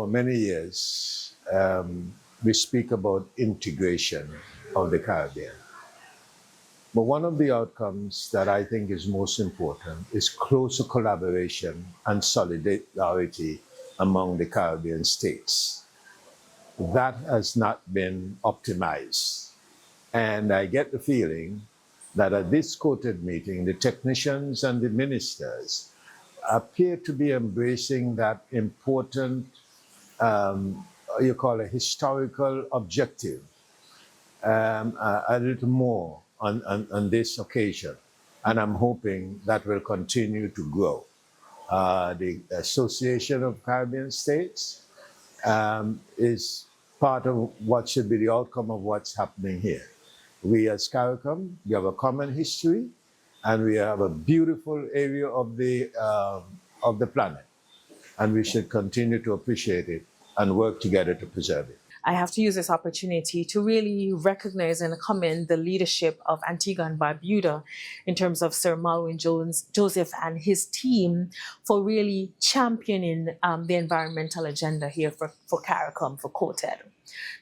many years, we speak about integration of the Caribbean. But one of the outcomes that I think is most important is closer collaboration and solidarity among the Caribbean states. That has not been optimized. And I get the feeling that at this quoted meeting, the technicians and the ministers appear to be embracing that important, you call it historical objective, a little more on this occasion. And I'm hoping that will continue to grow. The Association of Caribbean States is part of what should be the outcome of what's happening here. We as CARICOM, we have a common history, and we have a beautiful area of the planet, and we should continue to appreciate it and work together to preserve it. I have to use this opportunity to really recognize and commend the leadership of Antigua and Barbuda in terms of Sir Malwin Joseph and his team for really championing the environmental agenda here for CARICOM, for quoted.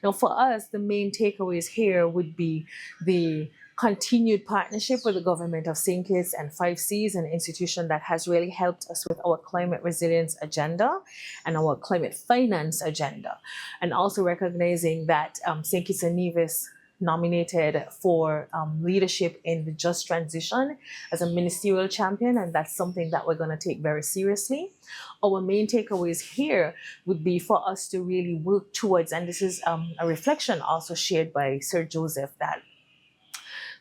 Now, for us, the main takeaways here would be the continued partnership with the government of St. Kitts and 5Cs, an institution that has really helped us with our climate resilience agenda and our climate finance agenda. And also recognizing that St. Kitts and Nevis nominated for leadership in the just transition as a ministerial champion, and that's something that we're going to take very seriously. Our main takeaways here would be for us to really work towards, and this is a reflection also shared by Sir Joseph, that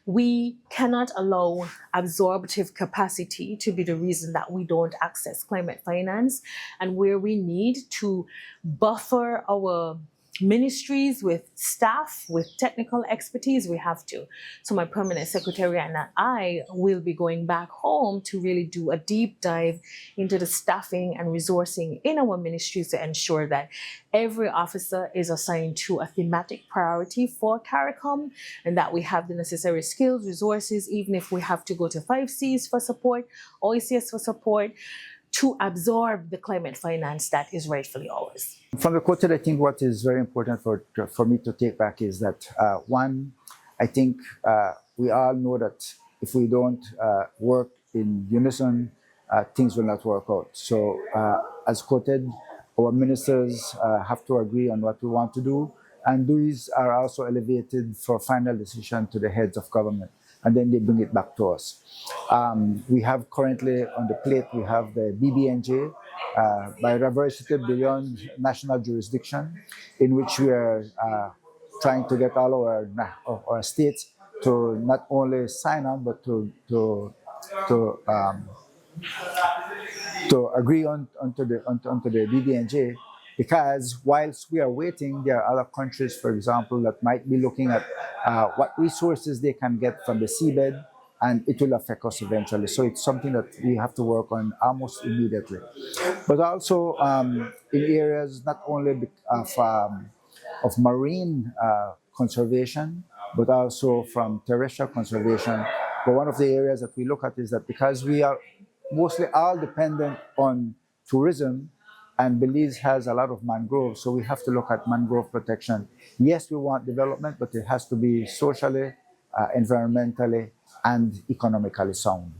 we cannot allow absorptive capacity to be the reason that we don't access climate finance, and where we need to buffer our ministries with staff, with technical expertise, we have to. So my permanent secretary and I will be going back home to really do a deep dive into the staffing and resourcing in our ministries to ensure that every officer is assigned to a thematic priority for CARICOM, and that we have the necessary skills, resources, even if we have to go to 5Cs for support, OECS for support, to absorb the climate finance that is rightfully ours. From the quoted, I think what is very important for me to take back is that, one, I think we all know that if we don't work in unison, things will not work out. So as quoted, our ministers have to agree on what we want to do, and these are also elevated for final decision to the heads of government, and then they bring it back to us. We have currently on the plate, we have the BBNJ, biodiversity beyond national jurisdiction, in which we are trying to get all our states to not only sign on, but to agree onto the BBNJ. Because whilst we are waiting, there are other countries, for example, that might be looking at what resources they can get from the seabed, and it will affect us eventually. So it's something that we have to work on almost immediately. But also in areas not only of marine conservation, but also from terrestrial conservation. But one of the areas that we look at is that because we are mostly all dependent on tourism, and Belize has a lot of mangroves, so we have to look at mangrove protection. Yes, we want development, but it has to be socially, environmentally, and economically sound.